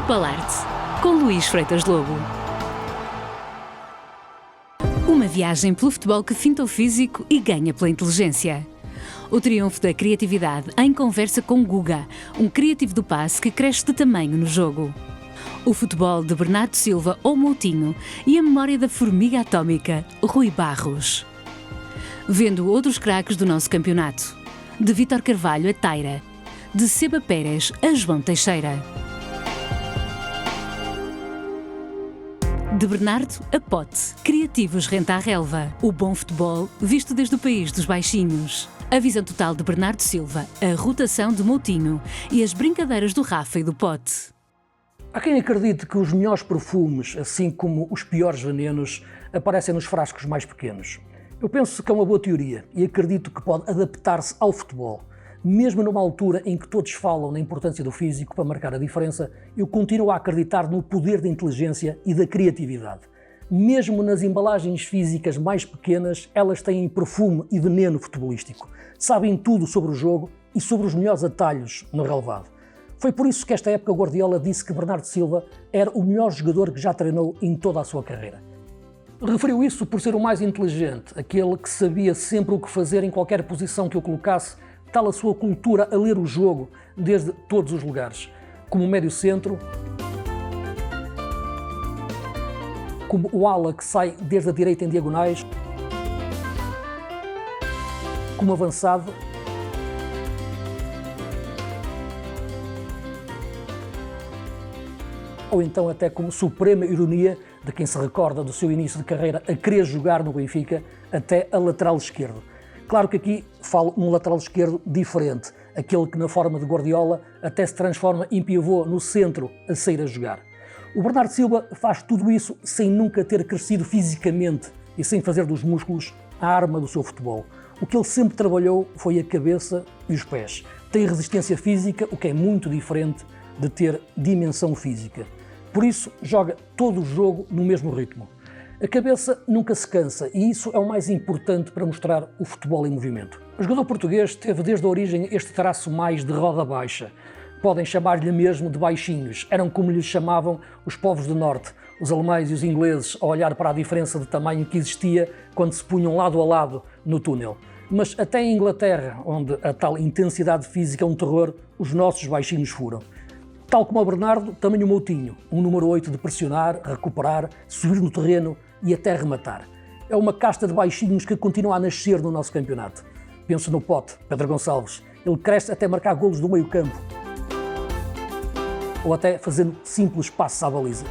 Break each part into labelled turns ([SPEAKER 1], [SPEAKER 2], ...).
[SPEAKER 1] Triple Art, com Luís Freitas Lobo. Uma viagem pelo futebol que finta o físico e ganha pela inteligência. O triunfo da criatividade em conversa com Guga, um criativo do passe que cresce de tamanho no jogo. O futebol de Bernardo Silva ou Moutinho e a memória da formiga atómica, Rui Barros. Vendo outros craques do nosso campeonato. De Vítor Carvalho a Taira. De Seba Pérez a João Teixeira. De Bernardo a Pote, criativos renta à relva. O bom futebol visto desde o país dos baixinhos. A visão total de Bernardo Silva, a rotação de Moutinho e as brincadeiras do Rafa e do Pote.
[SPEAKER 2] Há quem acredite que os melhores perfumes, assim como os piores venenos, aparecem nos frascos mais pequenos. Eu penso que é uma boa teoria e acredito que pode adaptar-se ao futebol. Mesmo numa altura em que todos falam na importância do físico para marcar a diferença, eu continuo a acreditar no poder da inteligência e da criatividade. Mesmo nas embalagens físicas mais pequenas, elas têm perfume e veneno futebolístico. Sabem tudo sobre o jogo e sobre os melhores atalhos no relevado. Foi por isso que esta época Guardiola disse que Bernardo Silva era o melhor jogador que já treinou em toda a sua carreira. Referiu isso por ser o mais inteligente, aquele que sabia sempre o que fazer em qualquer posição que o colocasse, tal a sua cultura a ler o jogo desde todos os lugares, como médio centro, como o ala que sai desde a direita em diagonais, como avançado, ou então até como suprema ironia de quem se recorda do seu início de carreira a querer jogar no Benfica, até a lateral esquerdo. Claro que aqui falo num lateral esquerdo diferente, aquele que na forma de Guardiola até se transforma em pivô no centro a sair a jogar. O Bernardo Silva faz tudo isso sem nunca ter crescido fisicamente e sem fazer dos músculos a arma do seu futebol. O que ele sempre trabalhou foi a cabeça e os pés. Tem resistência física, o que é muito diferente de ter dimensão física. Por isso, joga todo o jogo no mesmo ritmo. A cabeça nunca se cansa e isso é o mais importante para mostrar o futebol em movimento. O jogador português teve desde a origem este traço mais de roda baixa. Podem chamar-lhe mesmo de baixinhos. Eram como lhes chamavam os povos do Norte, os alemães e os ingleses, a olhar para a diferença de tamanho que existia quando se punham lado a lado no túnel. Mas até em Inglaterra, onde a tal intensidade física é um terror, os nossos baixinhos foram. Tal como o Bernardo, também o Moutinho, um número 8 de pressionar, recuperar, subir no terreno e até rematar. É uma casta de baixinhos que continua a nascer no nosso campeonato. Penso no Pote, Pedro Gonçalves. Ele cresce até marcar golos do meio campo. Ou até fazendo simples passos à baliza.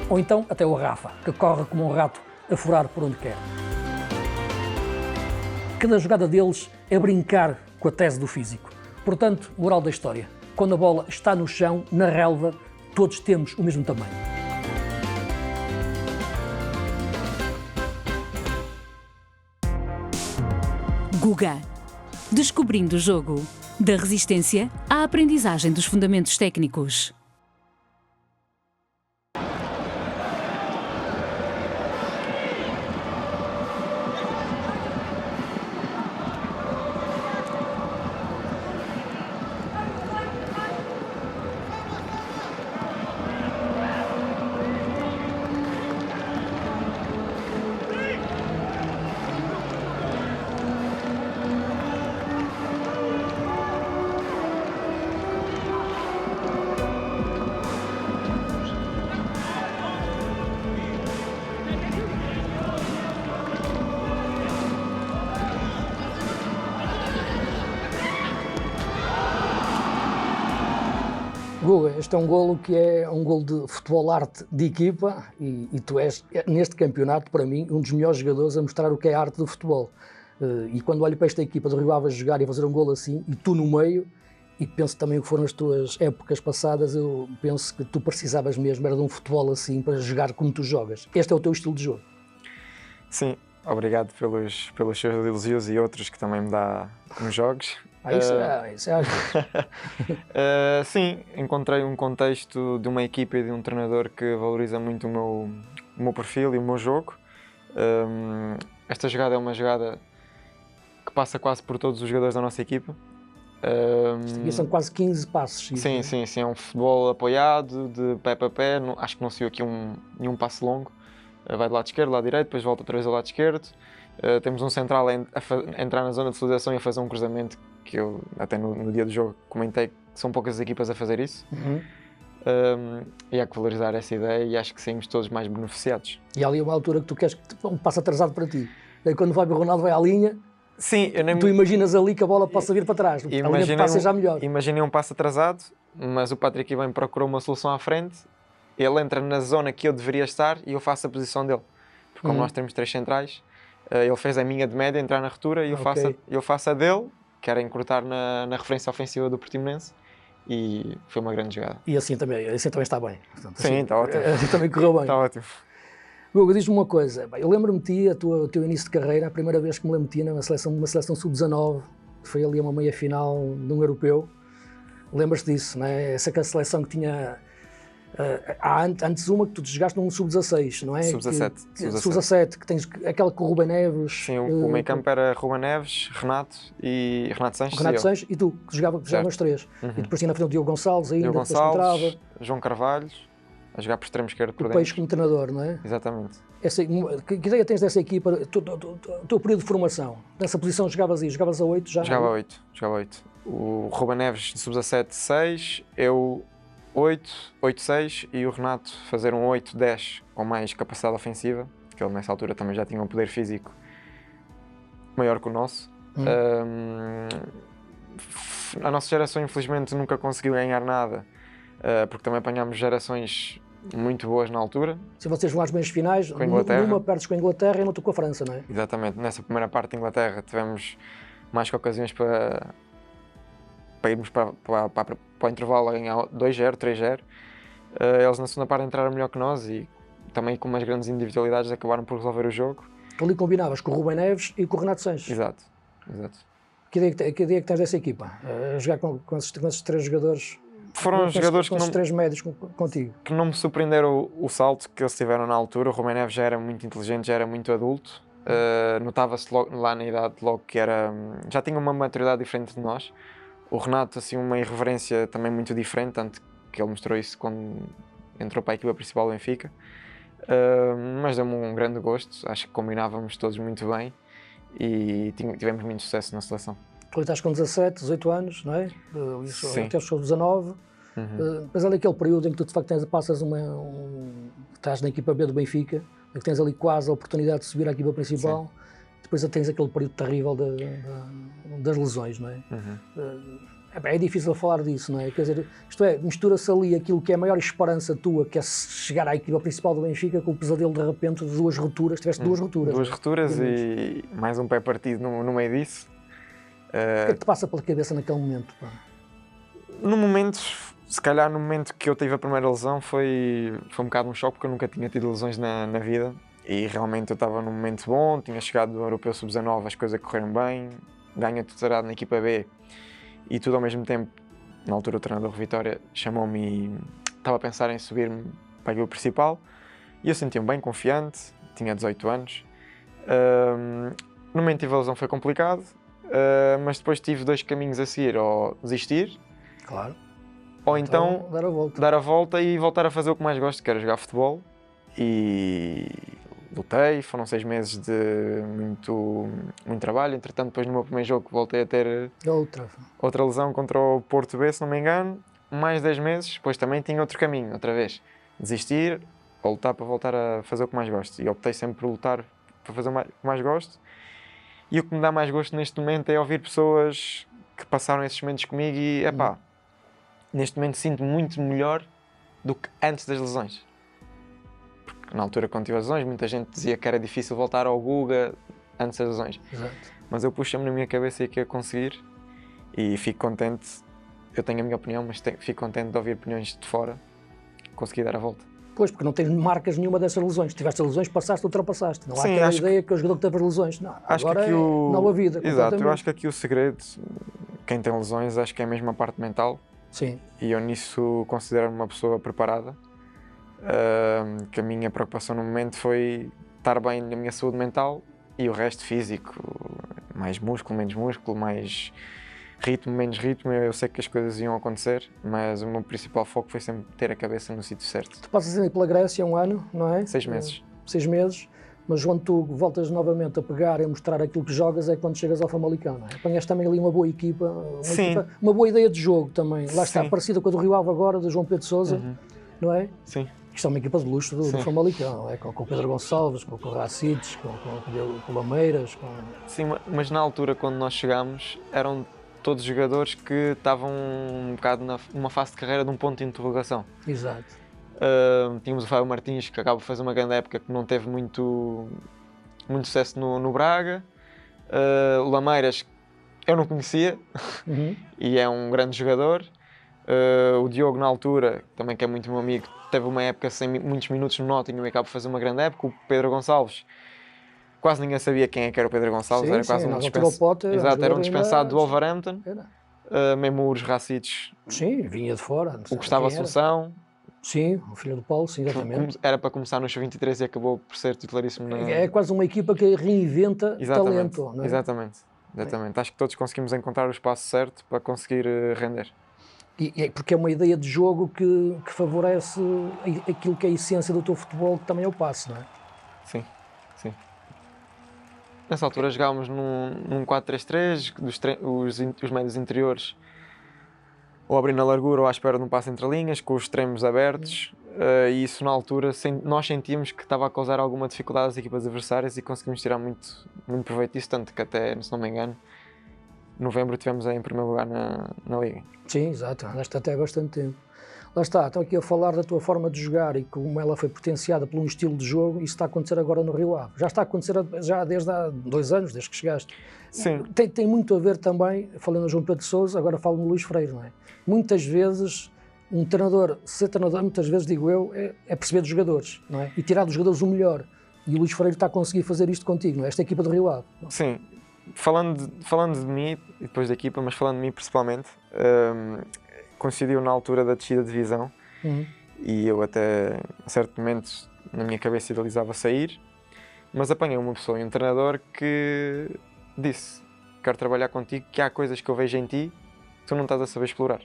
[SPEAKER 2] Ou então até o Rafa, que corre como um rato a furar por onde quer. Cada jogada deles é brincar com a tese do físico. Portanto, moral da história, quando a bola está no chão, na relva, todos temos o mesmo tamanho.
[SPEAKER 1] Guga. Descobrindo o jogo. Da resistência à aprendizagem dos fundamentos técnicos.
[SPEAKER 2] Guga, este é um golo que é um golo de futebol arte de equipa e tu és, neste campeonato, para mim, um dos melhores jogadores a mostrar o que é a arte do futebol. E quando olho para esta equipa do Rio Ave a jogar e a fazer um golo assim, e tu no meio, e penso também que foram as tuas épocas passadas, eu penso que tu precisavas mesmo, era de um futebol assim, para jogar como tu jogas. Este é o teu estilo de jogo.
[SPEAKER 3] Sim, obrigado pelos seus elogios e outros que também me dá nos jogos.
[SPEAKER 2] Isso é
[SPEAKER 3] Sim, encontrei um contexto de uma equipa e de um treinador que valoriza muito o meu perfil e o meu jogo. Esta jogada é uma jogada que passa quase por todos os jogadores da nossa equipa.
[SPEAKER 2] E são quase 15 passos.
[SPEAKER 3] Sim, sim, sim, é um futebol apoiado, de pé para pé, acho que não saiu aqui nenhum passo longo. Vai do lado esquerdo, lado direito, depois volta outra vez ao lado esquerdo. Temos um central a entrar na zona de finalização e a fazer um cruzamento, que eu até no dia do jogo comentei que são poucas as equipas a fazer isso. E há que valorizar essa ideia e acho que saímos todos mais beneficiados.
[SPEAKER 2] E há ali uma altura que tu queres que um passo atrasado para ti. Daí quando o Ronaldo vai à linha,
[SPEAKER 3] sim,
[SPEAKER 2] tu imaginas ali que a bola possa vir para trás, a linha de passe seja melhor.
[SPEAKER 3] Imaginei um passo atrasado, mas o Patrick Ibem procurou uma solução à frente, ele entra na zona que eu deveria estar e eu faço a posição dele. Porque como nós temos 3 centrais, ele fez a minha de média, entrar na ruptura, e eu faço a dele, que era encurtar na referência ofensiva do Portimonense, e foi uma grande jogada.
[SPEAKER 2] E assim também está bem. Portanto,
[SPEAKER 3] sim, está ótimo.
[SPEAKER 2] Assim também correu bem.
[SPEAKER 3] Está ótimo.
[SPEAKER 2] Guga, diz-me uma coisa, eu lembro-me de ti, o teu início de carreira, a primeira vez que me lembro de ti numa seleção sub-19, foi ali uma meia-final de um europeu, lembras-te disso, não é? Essa seleção que tinha, antes uma que tu jogaste num sub-16, não é?
[SPEAKER 3] Sub-17.
[SPEAKER 2] Que tens aquela com o Rubem Neves.
[SPEAKER 3] Sim, o meio campo era Rubem Neves, Renato Sanches.
[SPEAKER 2] Renato Sanches e tu, que jogava os 3. E depois tinha na frente o Diogo Gonçalves ainda,
[SPEAKER 3] Diogo Gonçalves, João Carvalho, a jogar por extremo esquerdo por dentro.
[SPEAKER 2] O Peixe como treinador, não é?
[SPEAKER 3] Exatamente.
[SPEAKER 2] Que ideia tens dessa equipa, o teu período de formação? Nessa posição jogavas a 8 já?
[SPEAKER 3] Jogava a 8. O Rubem Neves de sub-17, 6, eu 8, 6 e o Renato fazer um 8, 10 com mais capacidade ofensiva, que ele nessa altura também já tinha um poder físico maior que o nosso. A nossa geração infelizmente nunca conseguiu ganhar nada, porque também apanhámos gerações muito boas na altura.
[SPEAKER 2] Se vocês vão às meias finais, numa perdes com a Inglaterra e noutra com a França, não é?
[SPEAKER 3] Exatamente. Nessa primeira parte da Inglaterra tivemos mais que ocasiões para irmos para o intervalo a ganhar 2-0, 3-0. Eles na segunda parte entraram melhor que nós e também com umas grandes individualidades acabaram por resolver o jogo.
[SPEAKER 2] Ali combinavas com o Rubem Neves e com o Renato Sanches.
[SPEAKER 3] Exato.
[SPEAKER 2] Que ideia que tens dessa equipa? A jogar com esses 3 jogadores?
[SPEAKER 3] Foram jogadores
[SPEAKER 2] com esses 3 médios contigo?
[SPEAKER 3] Que não me surpreenderam o salto que eles tiveram na altura. O Rubem Neves já era muito inteligente, já era muito adulto. Notava-se lá na idade logo que já tinha uma maturidade diferente de nós. O Renato, assim, uma irreverência também muito diferente, tanto que ele mostrou isso quando entrou para a equipa principal do Benfica. Mas deu-me um grande gosto, acho que combinávamos todos muito bem e tivemos muito sucesso na seleção.
[SPEAKER 2] Tu estás com 17, 18 anos, não é?
[SPEAKER 3] Sim.
[SPEAKER 2] Até os seus 19. Depois ali aquele período em que tu de facto passas estás na equipa B do Benfica, em que tens ali quase a oportunidade de subir à equipa principal. Sim. Depois tens aquele período terrível das lesões, não é? É difícil falar disso, não é? Quer dizer, isto é, mistura-se ali aquilo que é a maior esperança tua, que é chegar à equipa principal do Benfica, com o pesadelo de repente de 2 rupturas. Tiveste 2 rupturas.
[SPEAKER 3] 2 rupturas e mais um pé partido no meio disso.
[SPEAKER 2] O que é que te passa pela cabeça naquele momento? Pá?
[SPEAKER 3] No momento, se calhar no momento que eu tive a primeira lesão foi um bocado um choque, porque eu nunca tinha tido lesões na vida. E realmente eu estava num momento bom, tinha chegado do Europeu Sub-19, as coisas correram bem, ganho a titularidade na equipa B e tudo ao mesmo tempo. Na altura o treinador Vitória chamou-me e estava a pensar em subir-me para a equipa principal e eu sentia-me bem confiante, tinha 18 anos. No momento tive a lesão foi complicado, mas depois tive 2 caminhos a seguir, ou desistir,
[SPEAKER 2] claro,
[SPEAKER 3] ou então
[SPEAKER 2] dar
[SPEAKER 3] a volta e voltar a fazer o que mais gosto, que era jogar futebol. E lutei, foram 6 meses de muito trabalho. Entretanto, depois no meu primeiro jogo voltei a ter outra lesão contra o Porto B, se não me engano. Mais 10 meses, depois também tinha outro caminho, outra vez. Desistir ou lutar para voltar a fazer o que mais gosto. E optei sempre por lutar para fazer o que mais gosto. E o que me dá mais gosto neste momento é ouvir pessoas que passaram esses momentos comigo e, neste momento sinto-me muito melhor do que antes das lesões. Na altura, quando tive as lesões, muita gente dizia que era difícil voltar ao Guga antes das lesões.
[SPEAKER 2] Exato.
[SPEAKER 3] Mas eu puxei-me na minha cabeça e que ia conseguir e fico contente. Eu tenho a minha opinião, mas fico contente de ouvir opiniões de fora, consegui dar a volta.
[SPEAKER 2] Pois, porque não tens marcas nenhuma dessas lesões. Tiveste lesões, passaste, ultrapassaste. Não há aquela ideia que o jogador que teve as lesões. Não, agora é nova vida.
[SPEAKER 3] Exato, eu acho que aqui o segredo, quem tem lesões, acho que é mesmo a parte mental.
[SPEAKER 2] Sim.
[SPEAKER 3] E eu nisso considero-me uma pessoa preparada. Que a minha preocupação no momento foi estar bem na minha saúde mental e o resto físico, mais músculo, menos músculo, mais ritmo, menos ritmo, eu sei que as coisas iam acontecer, mas o meu principal foco foi sempre ter a cabeça no sítio certo.
[SPEAKER 2] Tu passas aí pela Grécia 1 ano, não é?
[SPEAKER 3] 6 meses.
[SPEAKER 2] 6 meses, mas quando tu voltas novamente a pegar e a mostrar aquilo que jogas é quando chegas ao Famalicão, não é? Apanhas também ali uma boa equipa, uma boa ideia de jogo também. Lá está, parecida com a do Rio Ave agora, do João Pedro Sousa, não é?
[SPEAKER 3] Sim.
[SPEAKER 2] Isto é uma equipa de luxo do Famalicão, não é? Com o Pedro Gonçalves, com o Racites, com o Lameiras.
[SPEAKER 3] Sim, mas na altura, quando nós chegámos, eram todos jogadores que estavam um bocado numa fase de carreira de um ponto de interrogação.
[SPEAKER 2] Exato.
[SPEAKER 3] Tínhamos o Fábio Martins, que acaba de fazer uma grande época, que não teve muito sucesso no Braga. O Lameiras, eu não conhecia, e é um grande jogador. O Diogo, na altura, também que é muito meu amigo, teve uma época sem muitos minutos no Nottingham e acaba de fazer uma grande época. O Pedro Gonçalves, quase ninguém sabia quem é que era o Pedro Gonçalves, era quase um dispensado. Exato, era um dispensado do Wolverhampton. Mesmo os Racites.
[SPEAKER 2] Sim, vinha de fora.
[SPEAKER 3] O Gustavo Assunção.
[SPEAKER 2] Sim, o filho do Paulo, sim, exatamente.
[SPEAKER 3] Era para começar nos 23 e acabou por ser titularíssimo.
[SPEAKER 2] É quase uma equipa que reinventa talento. Não é?
[SPEAKER 3] Exatamente. Acho que todos conseguimos encontrar o espaço certo para conseguir render.
[SPEAKER 2] E porque é uma ideia de jogo que favorece aquilo que é a essência do teu futebol, que também é o passe, não é?
[SPEAKER 3] Sim. Nessa altura jogávamos num 4-3-3, os médios interiores ou abrindo na largura ou à espera de um passe entre linhas, com os extremos abertos, e isso na altura nós sentíamos que estava a causar alguma dificuldade às equipas adversárias e conseguimos tirar muito proveito disso, tanto que até, se não me engano, em novembro tivemos em primeiro lugar na Liga.
[SPEAKER 2] Sim, exato, andaste até há bastante tempo. Lá está, estou aqui a falar da tua forma de jogar e como ela foi potenciada por um estilo de jogo, isso está a acontecer agora no Rio Ave. Já está a acontecer já desde há 2 anos, desde que chegaste.
[SPEAKER 3] Sim.
[SPEAKER 2] Tem muito a ver também, falando no João Pedro Sousa, agora falo no Luís Freire, não é? Muitas vezes, um treinador, ser treinador, muitas vezes digo eu, é perceber dos jogadores, não é? E tirar dos jogadores o melhor. E o Luís Freire está a conseguir fazer isto contigo, não é? Esta equipa do Rio Ave.
[SPEAKER 3] Sim. Falando de mim, e depois da equipa, mas falando de mim principalmente, coincidiu na altura da descida de divisão e eu até, a certo momento, na minha cabeça idealizava sair, mas apanhei uma pessoa e um treinador que disse: quero trabalhar contigo, que há coisas que eu vejo em ti que tu não estás a saber explorar.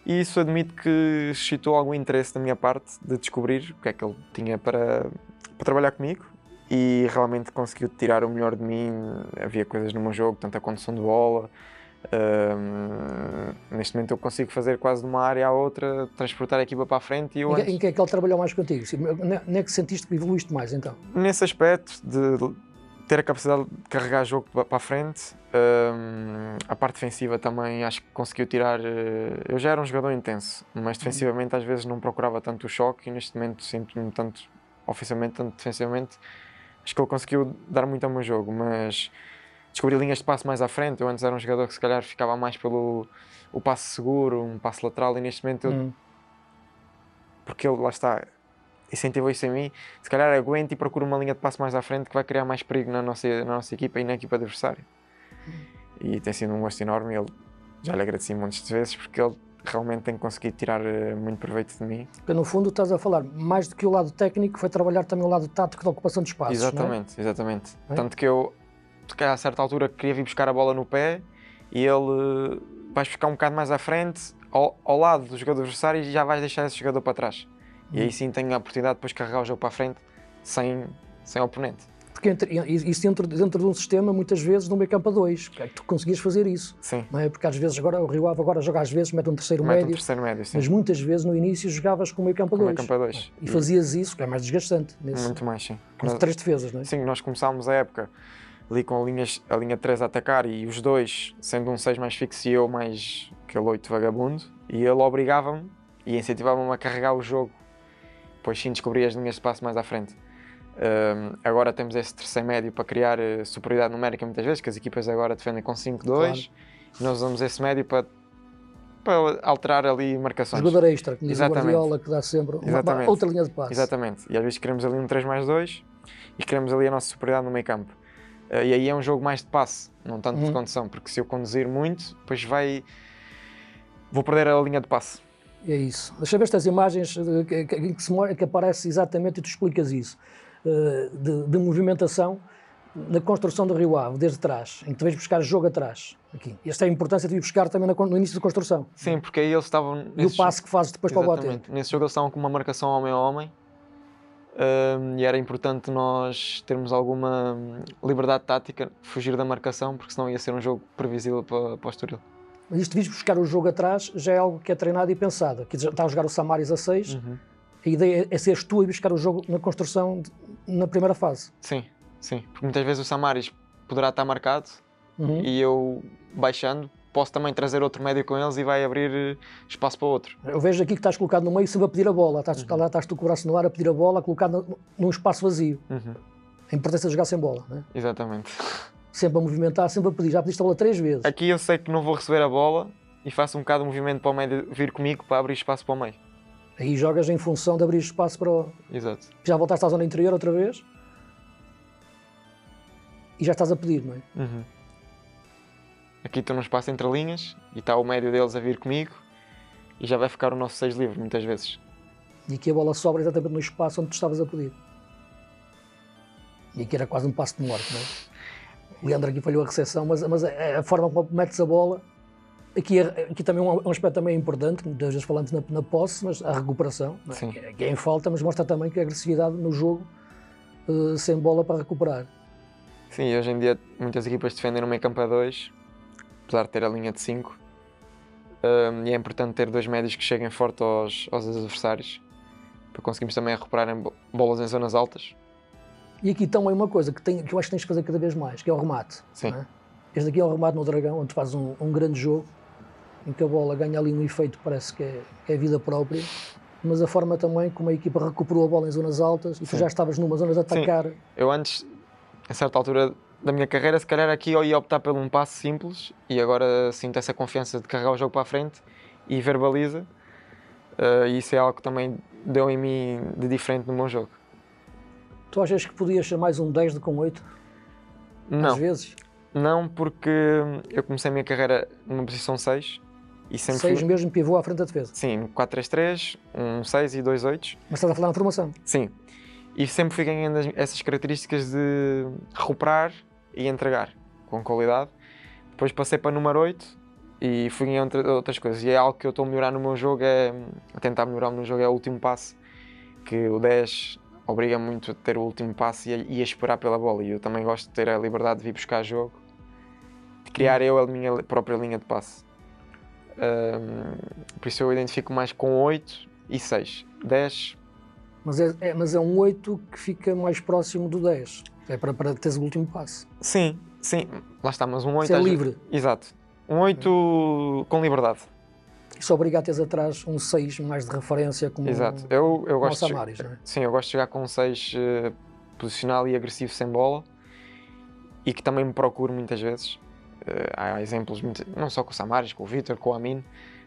[SPEAKER 3] E isso admito que suscitou algum interesse da minha parte de descobrir o que é que ele tinha para trabalhar comigo. E realmente conseguiu tirar o melhor de mim. Havia coisas no meu jogo, tanto a condução de bola. Neste momento eu consigo fazer quase de uma área à outra, transportar a equipa para a frente.
[SPEAKER 2] Em que é que ele trabalhou mais contigo? Nem é que sentiste que evoluíste mais, então?
[SPEAKER 3] Nesse aspecto de ter a capacidade de carregar o jogo para a frente, a parte defensiva também acho que conseguiu tirar. Eu já era um jogador intenso, mas defensivamente às vezes não procurava tanto o choque e neste momento sinto-me tanto ofensivamente, tanto defensivamente. Acho que ele conseguiu dar muito ao meu jogo, mas descobri linhas de passe mais à frente. Eu antes era um jogador que se calhar ficava mais pelo o passe seguro, um passe lateral, e neste momento porque ele, lá está, incentivou isso em mim, se calhar aguento e procuro uma linha de passe mais à frente que vai criar mais perigo na nossa equipa e na equipa adversária. E tem sido um gosto enorme, já lhe agradeci muitas vezes porque ele realmente tem conseguido tirar muito proveito de mim.
[SPEAKER 2] Porque no fundo estás a falar, mais do que o lado técnico, foi trabalhar também o lado tático da ocupação de espaços.
[SPEAKER 3] Exatamente. Tanto que eu, a certa altura, queria vir buscar a bola no pé e ele vais ficar um bocado mais à frente, ao lado do jogador adversário, e já vais deixar esse jogador para trás. E aí sim tenho a oportunidade de depois carregar o jogo para a frente sem oponente.
[SPEAKER 2] Porque isso dentro de um sistema, muitas vezes, no meio campo a 2, que tu conseguias fazer isso.
[SPEAKER 3] Sim.
[SPEAKER 2] Não é? Porque às vezes, agora o Rio Ave agora joga às vezes, mete um terceiro médio,
[SPEAKER 3] sim.
[SPEAKER 2] mas muitas vezes no início jogavas com o meio campo a 2. E fazias isso, que é mais desgastante.
[SPEAKER 3] Muito mais, sim.
[SPEAKER 2] Com 3 defesas, não é?
[SPEAKER 3] Sim, nós começámos a época ali com a linha 3 a atacar e os dois, sendo um 6 mais fixo e eu mais aquele 8 vagabundo, e ele obrigava-me e incentivava-me a carregar o jogo. Depois sim descobri as linhas de passe mais à frente. Agora temos esse terceiro médio para criar superioridade numérica muitas vezes, que as equipas agora defendem com 5-2, claro. E nós usamos esse médio para alterar ali marcações.
[SPEAKER 2] Jogador extra, que diz o Guardiola, que dá sempre outra linha de passe.
[SPEAKER 3] Exatamente, e às vezes queremos ali um 3+2 e queremos ali a nossa superioridade no meio campo. E aí é um jogo mais de passe, não tanto de condução, porque se eu conduzir muito, depois vou perder a linha de passe.
[SPEAKER 2] É isso. Deixa eu ver estas imagens que aparece exatamente e tu explicas isso, de movimentação. na construção do Rio Ave, desde trás, em que tu vais buscar jogo atrás, aqui. Esta é a importância de ir buscar também no início da construção.
[SPEAKER 3] Sim, porque aí eles estavam...
[SPEAKER 2] E o passe que fazes depois para o Boateng.
[SPEAKER 3] Nesse jogo eles estavam com uma marcação homem a homem, e era importante nós termos alguma liberdade tática, fugir da marcação, porque senão ia ser um jogo previsível para o Estoril.
[SPEAKER 2] Mas isto de vir buscar o jogo atrás já é algo que é treinado e pensado. Aqui já está a jogar o Samaris a 6, a ideia é seres tu a buscar o jogo na construção na primeira fase.
[SPEAKER 3] Sim, sim, porque muitas vezes o Samaris poderá estar marcado e eu, baixando, posso também trazer outro médio com eles e vai abrir espaço para outro.
[SPEAKER 2] Eu vejo aqui que estás colocado no meio sempre a pedir a bola. Lá estás tu com o braço no ar a pedir a bola, colocado num espaço vazio. A importância de jogar sem bola, não é?
[SPEAKER 3] Exatamente.
[SPEAKER 2] Sempre a movimentar, sempre a pedir. Já pediste a bola 3 vezes.
[SPEAKER 3] Aqui eu sei que não vou receber a bola e faço um bocado de movimento para o médio vir comigo para abrir espaço para o meio.
[SPEAKER 2] Aí jogas em função de abrir espaço para o...
[SPEAKER 3] Exato.
[SPEAKER 2] Já voltaste à zona interior outra vez e já estás a pedir, não é?
[SPEAKER 3] Aqui estou num espaço entre linhas e está o médio deles a vir comigo e já vai ficar o nosso 6 livre muitas vezes.
[SPEAKER 2] E aqui a bola sobra exatamente no espaço onde tu estavas a pedir. E aqui era quase um passo de morte, não é? O Leandro aqui falhou a recepção, mas a forma como metes a bola... Aqui também é um aspecto também importante, muitas vezes falamos na posse, mas a recuperação, não é? Que é em falta, mas mostra também que a agressividade no jogo sem bola para recuperar.
[SPEAKER 3] Sim, hoje em dia muitas equipas defendem no meio campo a 2, apesar de ter a linha de 5, e é importante ter 2 médios que cheguem forte aos adversários, para conseguirmos também recuperar bolas em zonas altas.
[SPEAKER 2] E aqui também uma coisa que eu acho que tens que fazer cada vez mais, que é o remate.
[SPEAKER 3] Sim.
[SPEAKER 2] Não é? Este aqui é o remate no Dragão, onde fazes um grande jogo, em que a bola ganha ali um efeito, parece que é vida própria, mas a forma também como a equipa recuperou a bola em zonas altas e tu já estavas numa zona de atacar.
[SPEAKER 3] Sim. Eu antes, a certa altura da minha carreira, se calhar aqui eu ia optar por um passe simples e agora sinto essa confiança de carregar o jogo para a frente e verbaliza, e isso é algo que também deu em mim de diferente no meu jogo.
[SPEAKER 2] Tu achas que podias ser mais um 10 do que um 8?
[SPEAKER 3] Não.
[SPEAKER 2] Às vezes?
[SPEAKER 3] Não, porque eu comecei a minha carreira numa posição 6 e sempre
[SPEAKER 2] 6 mesmo, pivô à frente da defesa?
[SPEAKER 3] Sim, 4-3-3, um 6 e 2 8.
[SPEAKER 2] Mas estás a falar na formação?
[SPEAKER 3] Sim. E sempre fui ganhando essas características de recuperar e entregar com qualidade. Depois passei para número 8 e fui em outras coisas. E é algo que eu estou a melhorar no meu jogo, a tentar melhorar no meu jogo, é o último passe. Que o 10 obriga muito a ter o último passe e a esperar pela bola. E eu também gosto de ter a liberdade de vir buscar jogo, de criar eu a minha própria linha de passe. Por isso eu identifico mais com 8 e 6. 10...
[SPEAKER 2] Mas é um 8 que fica mais próximo do 10. É para teres o último passe.
[SPEAKER 3] Sim, sim. Lá está, mas um 8...
[SPEAKER 2] É livre.
[SPEAKER 3] Exato. Um 8 com liberdade.
[SPEAKER 2] Isso obriga a teres atrás um 6 mais de referência como
[SPEAKER 3] Exato. Eu gosto
[SPEAKER 2] o Samaris, não é?
[SPEAKER 3] Sim, eu gosto de jogar com um 6 posicional e agressivo sem bola e que também me procuro muitas vezes. Há exemplos, não só com o Samaris, com o Vítor, com o Amin,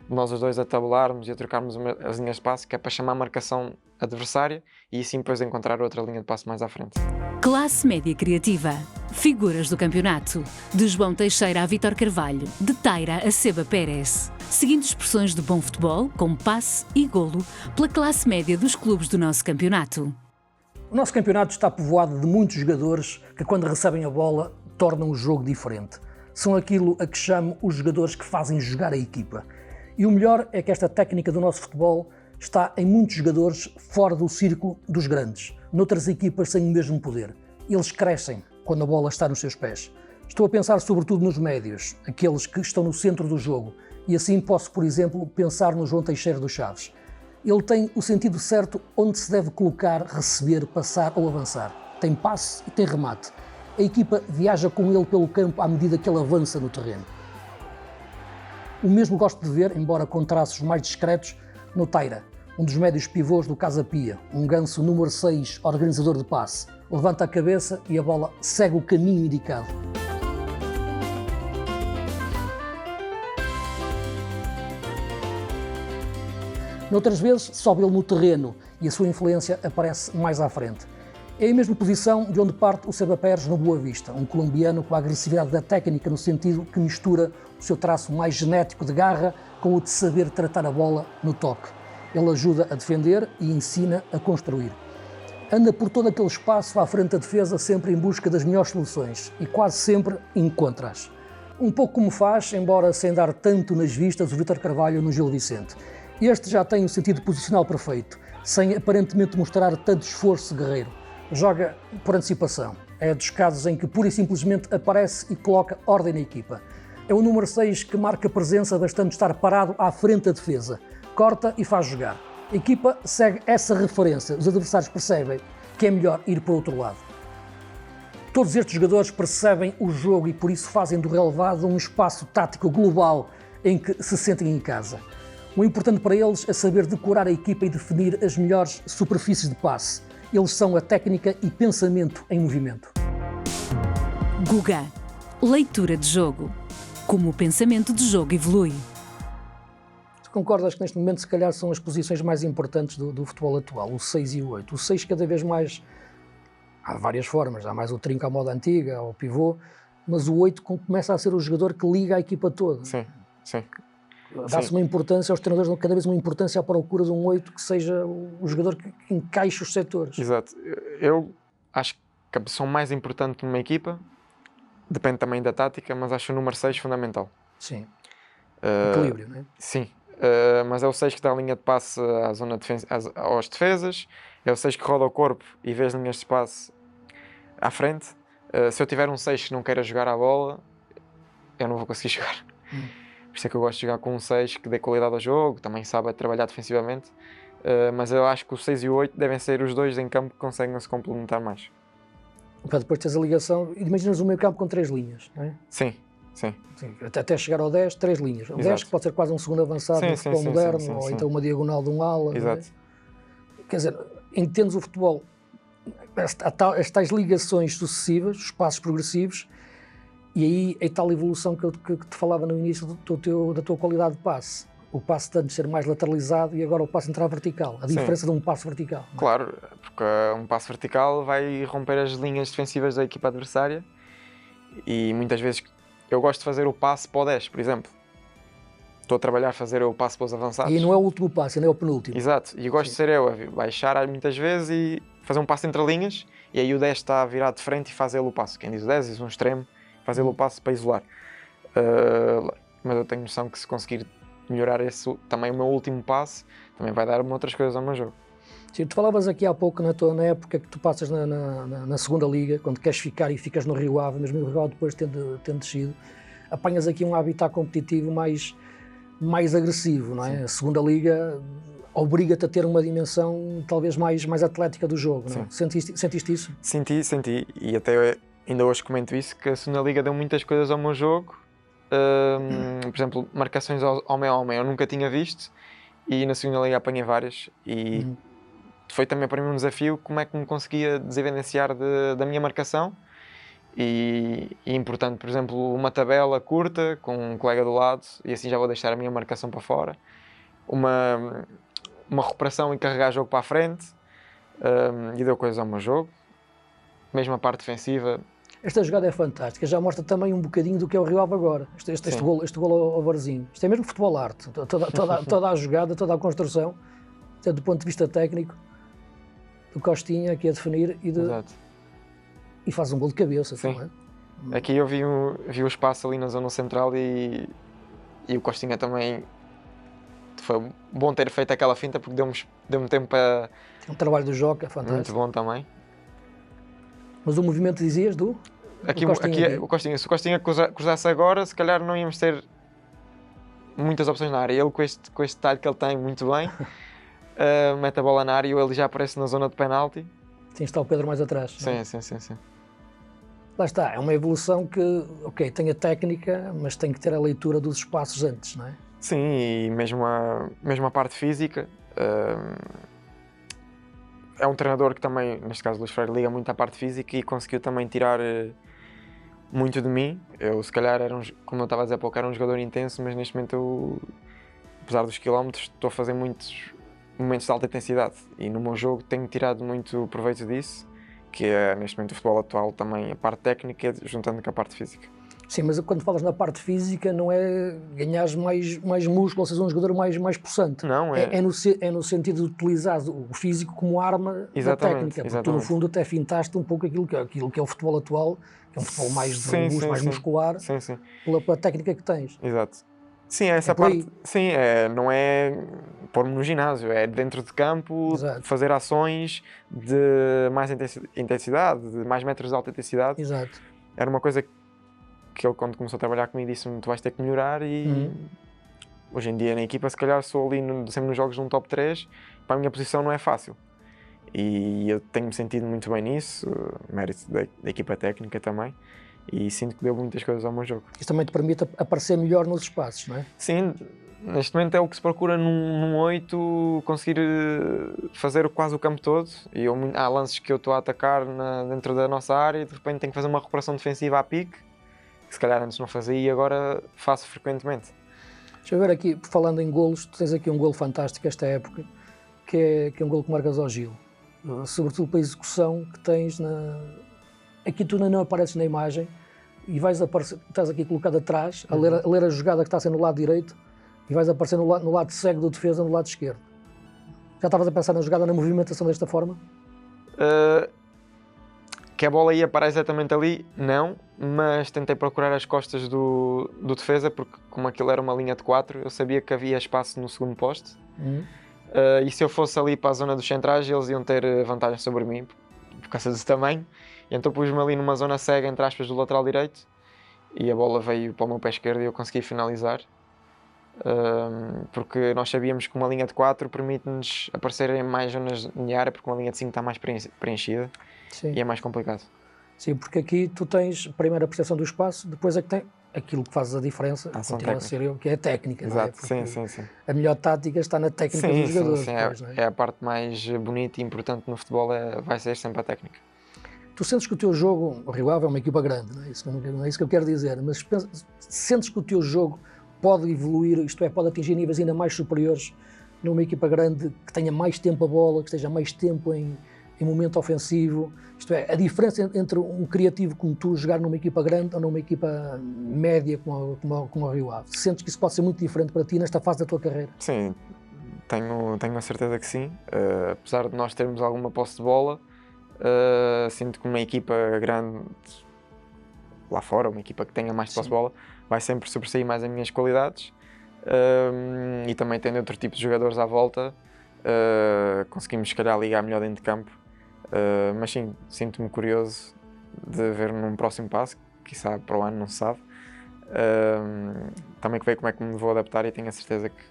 [SPEAKER 3] de nós os dois a tabularmos e a trocarmos as linhas de passe, que é para chamar a marcação adversária e assim depois encontrar outra linha de passe mais à frente.
[SPEAKER 1] Classe Média Criativa. Figuras do campeonato. De João Teixeira a Vítor Carvalho. De Taira a Seba Pérez. Seguindo expressões de bom futebol, como passe e golo, pela classe média dos clubes do nosso campeonato.
[SPEAKER 2] O nosso campeonato está povoado de muitos jogadores que, quando recebem a bola, tornam o jogo diferente. São aquilo a que chamo os jogadores que fazem jogar a equipa. E o melhor é que esta técnica do nosso futebol está em muitos jogadores fora do círculo dos grandes. Noutras equipas têm o mesmo poder. Eles crescem quando a bola está nos seus pés. Estou a pensar sobretudo nos médios, aqueles que estão no centro do jogo. E assim posso, por exemplo, pensar no João Teixeira dos Chaves. Ele tem o sentido certo onde se deve colocar, receber, passar ou avançar. Tem passe e tem remate. A equipa viaja com ele pelo campo à medida que ele avança no terreno. O mesmo gosto de ver, embora com traços mais discretos, no Taira, um dos médios pivôs do Casa Pia, um ganso número 6, organizador de passe. Levanta a cabeça e a bola segue o caminho indicado. Noutras vezes, sobe ele no terreno e a sua influência aparece mais à frente. É a mesma posição de onde parte o Seba Pérez no Boa Vista, um colombiano com a agressividade da técnica no sentido que mistura o seu traço mais genético de garra com o de saber tratar a bola no toque. Ele ajuda a defender e ensina a construir. Anda por todo aquele espaço à frente da defesa, sempre em busca das melhores soluções e quase sempre encontra-as. Um pouco como faz, embora sem dar tanto nas vistas, o Vítor Carvalho no Gil Vicente. Este já tem o sentido posicional perfeito, sem aparentemente mostrar tanto esforço guerreiro. Joga por antecipação. É dos casos em que pura e simplesmente aparece e coloca ordem na equipa. É o número 6 que marca presença bastante estar parado à frente da defesa. Corta e faz jogar. A equipa segue essa referência. Os adversários percebem que é melhor ir para o outro lado. Todos estes jogadores percebem o jogo e por isso fazem do relevado um espaço tático global em que se sentem em casa. O importante para eles é saber decorar a equipa e definir as melhores superfícies de passe. Eles são a técnica e pensamento em movimento.
[SPEAKER 1] Guga. Leitura de jogo. Como o pensamento de jogo evolui.
[SPEAKER 2] Tu concordas que neste momento se calhar são as posições mais importantes do futebol atual, o 6 e o 8? O 6 cada vez mais, há várias formas, há mais o trinco à moda antiga, ao pivô, mas o 8 começa a ser o jogador que liga a equipa toda.
[SPEAKER 3] Sim, sim.
[SPEAKER 2] Dá-se uma importância, aos treinadores cada vez uma importância à procura de um 8 que seja o jogador que encaixe os setores.
[SPEAKER 3] Exato. Eu acho que a posição mais importante numa equipa, depende também da tática, mas acho o número 6 fundamental.
[SPEAKER 2] Sim. Equilíbrio, não é?
[SPEAKER 3] Sim. Mas é o 6 que dá a linha de passe à zona aos defesas, é o 6 que roda o corpo e vê as linhas de espaço à frente. Se eu tiver um 6 que não queira jogar a bola, eu não vou conseguir jogar. Por isso é que eu gosto de jogar com um 6 que dê qualidade ao jogo, também sabe trabalhar defensivamente, mas eu acho que o 6 e o 8 devem ser os dois em campo que conseguem se complementar mais.
[SPEAKER 2] Para depois teres a ligação, imaginas o meio campo com 3 linhas, não é?
[SPEAKER 3] Sim, sim.
[SPEAKER 2] Sim, até chegar ao 10, 3 linhas. O 10 que pode ser quase um segundo avançado no futebol moderno, ou então uma diagonal de um ala.
[SPEAKER 3] Exato.
[SPEAKER 2] Não é? Quer dizer, entendes o futebol, as tais ligações sucessivas, os passos progressivos, e aí é tal evolução que te falava no início da tua qualidade de passe. O passe tem de ser mais lateralizado e agora o passe entrar vertical. A diferença de um passe vertical. Não é?
[SPEAKER 3] Claro, porque um passe vertical vai romper as linhas defensivas da equipa adversária e muitas vezes eu gosto de fazer o passe para o 10, por exemplo. Estou a trabalhar a fazer o passe para os avançados.
[SPEAKER 2] E não é o último passe, não é o penúltimo.
[SPEAKER 3] Exato, e eu gosto de ser eu a baixar muitas vezes e fazer um passe entre linhas e aí o 10 está virado de frente e faz ele o passe. Quem diz o 10 diz um extremo, faz ele o passe para isolar. Mas eu tenho noção que se conseguir melhorar esse, também o meu último passe, também vai dar-me outras coisas ao meu jogo.
[SPEAKER 2] Sim, tu falavas aqui há pouco na época que tu passas na segunda liga, quando queres ficar e ficas no Rio Ave, mesmo o Rio Ave depois tendo descido, apanhas aqui um habitat competitivo mais agressivo, não é? Sim. A segunda liga obriga-te a ter uma dimensão talvez mais atlética do jogo, não é? Sentiste isso?
[SPEAKER 3] Senti, e até ainda hoje comento isso, que a segunda liga deu muitas coisas ao meu jogo. Por exemplo, marcações homem a homem eu nunca tinha visto e na segunda liga apanhei várias e foi também para mim um desafio como é que me conseguia desevidenciar da minha marcação e importante, por exemplo, uma tabela curta com um colega do lado e assim já vou deixar a minha marcação para fora, uma recuperação e carregar o jogo para a frente e deu coisas ao meu jogo, mesmo a parte defensiva.
[SPEAKER 2] Esta jogada é fantástica, já mostra também um bocadinho do que é o Rio Ave agora, este golo ao Varzinho. Isto é mesmo futebol arte, toda a jogada, toda a construção, do ponto de vista técnico, do Costinha aqui a definir e faz um golo de cabeça.
[SPEAKER 3] Sim. É? Aqui eu vi o espaço ali na zona central e o Costinha também, foi bom ter feito aquela finta porque deu-me tempo para...
[SPEAKER 2] Um trabalho do Joca, fantástico.
[SPEAKER 3] Muito bom também.
[SPEAKER 2] Mas o movimento, dizias, do
[SPEAKER 3] Costinha, se o Costinha cruzasse agora, se calhar não íamos ter muitas opções na área. Ele, com este detalhe que ele tem, muito bem, mete a bola na área e ele já aparece na zona de penalti.
[SPEAKER 2] Sim, está o Pedro mais atrás.
[SPEAKER 3] Sim.
[SPEAKER 2] Lá está, é uma evolução que, tem a técnica, mas tem que ter a leitura dos espaços antes, não é?
[SPEAKER 3] Sim, e mesmo a parte física. É um treinador que também, neste caso Luís Freire, liga muito à parte física e conseguiu também tirar muito de mim. Eu, se calhar, como eu estava a dizer há pouco, era um jogador intenso, mas neste momento eu, apesar dos quilómetros, estou a fazer muitos momentos de alta intensidade e no meu jogo tenho tirado muito proveito disso, que é, neste momento, o futebol atual também, a parte técnica juntando com a parte física.
[SPEAKER 2] Sim, mas quando falas na parte física não é ganhares mais músculo, ou seja, um jogador mais possante.
[SPEAKER 3] Não,
[SPEAKER 2] é no sentido de utilizar o físico como arma da técnica. Porque tu, no fundo, até fintaste um pouco aquilo que é o futebol atual, que é um futebol mais de robusto, mais muscular, pela técnica que tens.
[SPEAKER 3] Exato. Sim, essa parte, sim, não é pôr-me no ginásio, é dentro de campo, fazer ações de mais intensidade, de mais metros de alta intensidade.
[SPEAKER 2] Exato.
[SPEAKER 3] Era uma coisa que ele, quando começou a trabalhar comigo, disse-me: tu vais ter que melhorar. E hoje em dia na equipa, se calhar sou ali sempre nos jogos de um top 3, para a minha posição não é fácil. E eu tenho-me sentido muito bem nisso, mérito da equipa técnica também, e sinto que deu muitas coisas ao meu jogo.
[SPEAKER 2] Isso também te permite aparecer melhor nos espaços, não é?
[SPEAKER 3] Sim, neste momento é o que se procura num 8, conseguir fazer quase o campo todo. E há lances que eu estou a atacar dentro da nossa área e de repente tenho que fazer uma recuperação defensiva à pique, que se calhar antes não fazia e agora faço frequentemente.
[SPEAKER 2] Deixa eu ver aqui, falando em golos, tu tens aqui um golo fantástico esta época, que é um golo que marcas ao Gil. Sobretudo pela execução que tens Aqui tu não apareces na imagem e vais aparecer, estás aqui colocado atrás, a ler a jogada que está a ser no lado direito e vais aparecer no lado cego do defesa, no lado esquerdo. Já estavas a pensar na jogada, na movimentação desta forma?
[SPEAKER 3] Que a bola ia parar exatamente ali, não, mas tentei procurar as costas do defesa, porque como aquilo era uma linha de 4, eu sabia que havia espaço no segundo poste. E se eu fosse ali para a zona dos centrais, eles iam ter vantagem sobre mim, por causa do tamanho. E então pus-me ali numa zona cega, entre aspas, do lateral direito, e a bola veio para o meu pé esquerdo e eu consegui finalizar. Porque nós sabíamos que uma linha de 4 permite-nos aparecer em mais zonas de área, porque uma linha de 5 está mais preenchida. Sim. E é mais complicado.
[SPEAKER 2] Sim, porque aqui tu tens primeiro a percepção do espaço, depois é que tem aquilo que faz a diferença, continua a ser que é a técnica.
[SPEAKER 3] Exato,
[SPEAKER 2] não é?
[SPEAKER 3] Sim.
[SPEAKER 2] A melhor tática está na técnica dos jogadores.
[SPEAKER 3] Sim. Depois, não é? É a parte mais bonita e importante no futebol, vai ser sempre a técnica.
[SPEAKER 2] Tu sentes que o teu jogo, o Rio Ave é uma equipa grande, não é isso que eu quero dizer, mas sentes que o teu jogo pode evoluir, isto é, pode atingir níveis ainda mais superiores numa equipa grande, que tenha mais tempo a bola, que esteja mais tempo em momento ofensivo, isto é, a diferença entre um criativo como tu jogar numa equipa grande ou numa equipa média como a Rio Ave, sentes que isso pode ser muito diferente para ti nesta fase da tua carreira?
[SPEAKER 3] Sim, tenho a certeza que sim, apesar de nós termos alguma posse de bola, sinto que uma equipa grande lá fora, uma equipa que tenha mais posse de bola, vai sempre sobressair mais as minhas qualidades, e também tendo outro tipo de jogadores à volta, conseguimos se calhar ligar melhor dentro de campo. Mas sim, sinto-me curioso de ver num próximo passo, quiçá para o ano, não se sabe. Também que ver como é que me vou adaptar e tenho a certeza que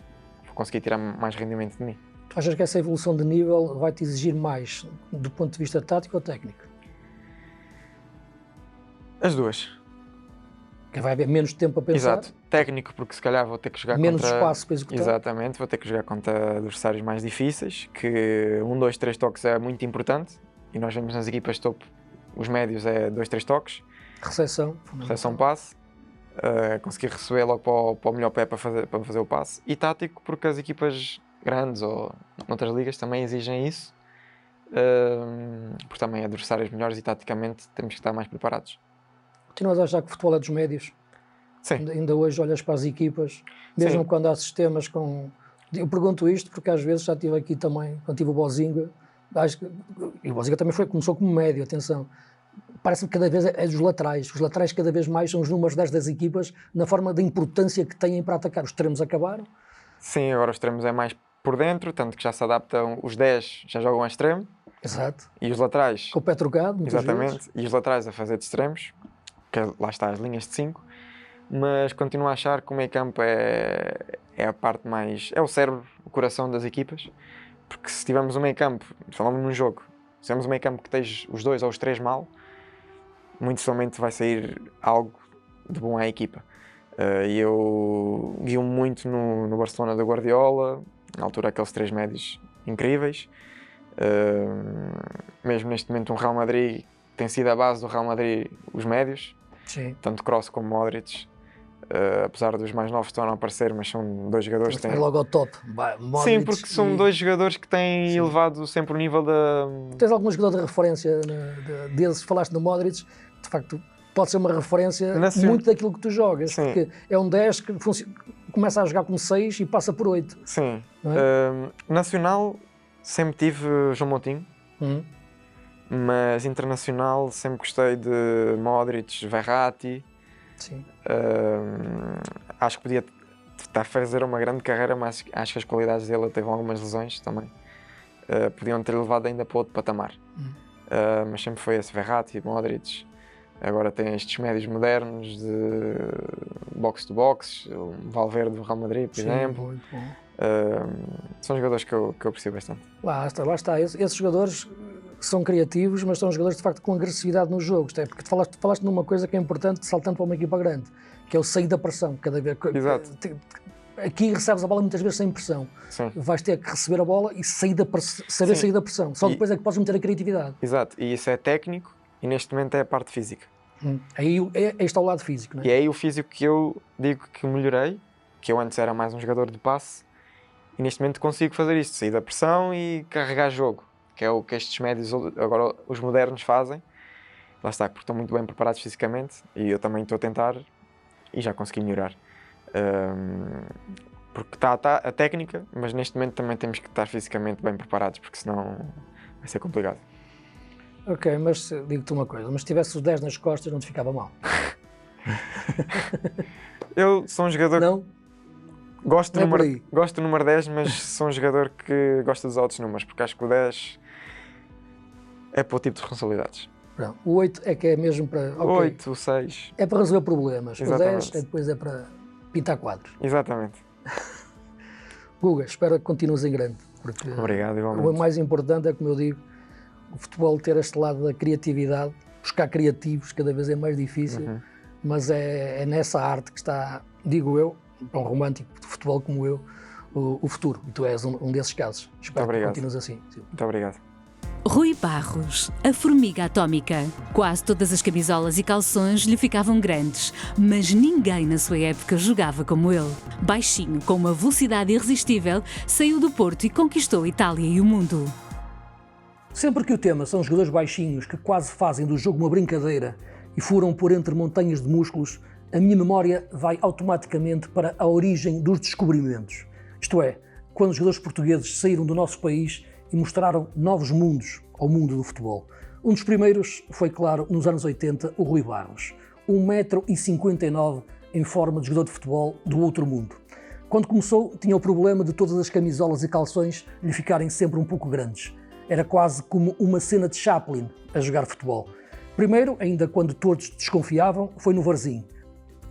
[SPEAKER 3] vou conseguir tirar mais rendimento de mim.
[SPEAKER 2] Tu achas que essa evolução de nível vai-te exigir mais do ponto de vista tático ou técnico?
[SPEAKER 3] As duas.
[SPEAKER 2] Que vai haver menos tempo a pensar?
[SPEAKER 3] Exato, técnico, porque se calhar vou ter que jogar
[SPEAKER 2] menos
[SPEAKER 3] contra...
[SPEAKER 2] espaço para executar?
[SPEAKER 3] Exatamente, vou ter que jogar contra adversários mais difíceis, que 1, 2, 3 toques é muito importante, e nós vemos nas equipas de topo, os médios é 2, 3 toques.
[SPEAKER 2] Recepção,
[SPEAKER 3] passe, conseguir receber logo para o melhor pé para fazer o passe. E tático, porque as equipas grandes ou noutras ligas também exigem isso, porque também adversários melhores e taticamente temos que estar mais preparados.
[SPEAKER 2] Continuas a achar que o futebol é dos médios?
[SPEAKER 3] Sim.
[SPEAKER 2] Ainda hoje olhas para as equipas, mesmo quando há sistemas com... Eu pergunto isto porque às vezes já estive aqui também, quando tive o Bozinga, e o Bozinga também começou como médio, atenção. Parece-me que cada vez é dos laterais. Os laterais cada vez mais são os números 10 das equipas na forma da importância que têm para atacar. Os extremos acabaram?
[SPEAKER 3] Sim, agora os extremos é mais por dentro, tanto que já se adaptam, os 10 já jogam a extremo.
[SPEAKER 2] Exato.
[SPEAKER 3] E os laterais...
[SPEAKER 2] Com o pé trocado, muitas
[SPEAKER 3] vezes. E os laterais a fazer de extremos, que lá está as linhas de 5, mas continuo a achar que o meio campo é a parte mais... é o cérebro, o coração das equipas, porque se tivermos um meio campo, falamos num jogo, se tivermos um meio campo que esteja os 2 ou os 3 mal, muito somente vai sair algo de bom à equipa. E eu guio-me muito no Barcelona da Guardiola, na altura aqueles 3 médios incríveis, mesmo neste momento um Real Madrid, tem sido a base do Real Madrid os médios.
[SPEAKER 2] Sim.
[SPEAKER 3] Tanto Kroos como Modric, apesar dos mais novos estão a aparecer, mas são 2 jogadores que têm...
[SPEAKER 2] logo ao top. Modric.
[SPEAKER 3] Sim, porque são 2 jogadores que têm elevado sempre o nível da...
[SPEAKER 2] Tens algum jogador de referência deles? Falaste no Modric, de facto pode ser uma referência muito daquilo que tu jogas, sim. Porque é um 10 que começa a jogar como 6 e passa por 8.
[SPEAKER 3] Sim. É? Nacional, sempre tive João Moutinho, mas internacional sempre gostei de Modric, Verratti.
[SPEAKER 2] Sim.
[SPEAKER 3] Acho que podia estar a fazer uma grande carreira, mas acho que as qualidades dele teve algumas lesões também. Podiam ter levado ainda para outro patamar. Mas sempre foi esse Verratti, Modric. Agora tem estes médios modernos de box-to-box, o Valverde do Real Madrid, por exemplo. Muito bom. São jogadores que eu aprecio bastante.
[SPEAKER 2] Lá está. Esses jogadores são criativos, mas são jogadores de facto com agressividade nos jogos. Porque falaste numa coisa que é importante, saltando para uma equipa grande, que é o sair da pressão. Cada vez.
[SPEAKER 3] Exato.
[SPEAKER 2] Aqui recebes a bola muitas vezes sem pressão. Sim. Vais ter que receber a bola e saber sair da pressão. Só depois é que podes meter a criatividade.
[SPEAKER 3] Exato. E isso é técnico e neste momento é a parte física.
[SPEAKER 2] Aí está o lado físico, não é?
[SPEAKER 3] E é aí o físico que eu digo que melhorei, que eu antes era mais um jogador de passe e neste momento consigo fazer isto, sair da pressão e carregar jogo, que é o que estes médios, agora os modernos fazem. Lá está, porque estão muito bem preparados fisicamente e eu também estou a tentar e já consegui melhorar. Porque está a técnica, mas neste momento também temos que estar fisicamente bem preparados, porque senão vai ser complicado.
[SPEAKER 2] Ok, mas digo-te uma coisa, mas se tivesse os 10 nas costas não te ficava mal?
[SPEAKER 3] Eu sou um jogador
[SPEAKER 2] não?
[SPEAKER 3] Gosto do número 10, mas sou um jogador que gosta dos altos números, porque acho que o 10 é para o tipo de responsabilidades.
[SPEAKER 2] Pronto. O 8 é que é mesmo para...
[SPEAKER 3] Okay. 8, o 6...
[SPEAKER 2] É para resolver problemas.
[SPEAKER 3] Exatamente.
[SPEAKER 2] O 10 depois é para pintar quadros.
[SPEAKER 3] Exatamente.
[SPEAKER 2] Guga, espero que continues em grande. Porque
[SPEAKER 3] obrigado, igualmente.
[SPEAKER 2] O mais importante é, como eu digo, o futebol ter este lado da criatividade, buscar criativos cada vez é mais difícil, mas é nessa arte que está, digo eu, para um romântico de futebol como eu, o futuro. E tu és um desses casos. Espero que continues assim. Sim.
[SPEAKER 3] Muito obrigado.
[SPEAKER 1] Rui Barros, a formiga atómica. Quase todas as camisolas e calções lhe ficavam grandes, mas ninguém na sua época jogava como ele. Baixinho, com uma velocidade irresistível, saiu do Porto e conquistou a Itália e o mundo.
[SPEAKER 2] Sempre que o tema são jogadores baixinhos que quase fazem do jogo uma brincadeira e furam por entre montanhas de músculos, a minha memória vai automaticamente para a origem dos descobrimentos. Isto é, quando os jogadores portugueses saíram do nosso país e mostraram novos mundos ao mundo do futebol. Um dos primeiros foi, claro, nos anos 80, o Rui Barros. 1,59 m em forma de jogador de futebol do outro mundo. Quando começou, tinha o problema de todas as camisolas e calções lhe ficarem sempre um pouco grandes. Era quase como uma cena de Chaplin a jogar futebol. Primeiro, ainda quando todos desconfiavam, foi no Varzim.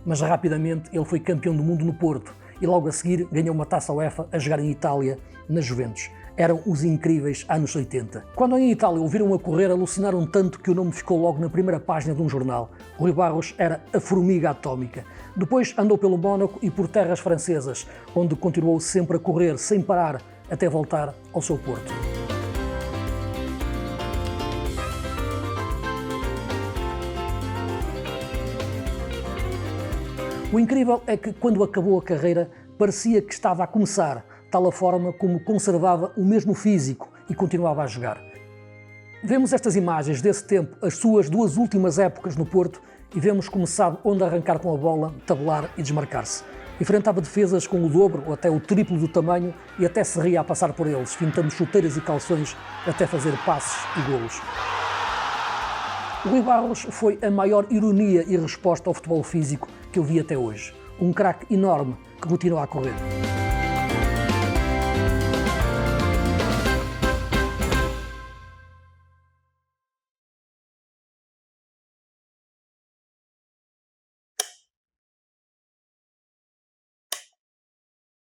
[SPEAKER 2] Mas rapidamente ele foi campeão do mundo no Porto e logo a seguir ganhou uma taça UEFA a jogar em Itália, na Juventus. Eram os incríveis anos 80. Quando em Itália o viram a correr, alucinaram tanto que o nome ficou logo na primeira página de um jornal. Rui Barros era a formiga atómica. Depois andou pelo Mónaco e por terras francesas, onde continuou sempre a correr sem parar até voltar ao seu Porto. O incrível é que, quando acabou a carreira, parecia que estava a começar, tal a forma como conservava o mesmo físico e continuava a jogar. Vemos estas imagens desse tempo, as suas duas últimas épocas no Porto, e vemos como sabe onde arrancar com a bola, tabelar e desmarcar-se. Enfrentava defesas com o dobro ou até o triplo do tamanho e até se ria a passar por eles, fintando chuteiras e calções até fazer passes e golos. O Rui Barros foi a maior ironia e resposta ao futebol físico que eu vi até hoje. Um craque enorme que continua a correr.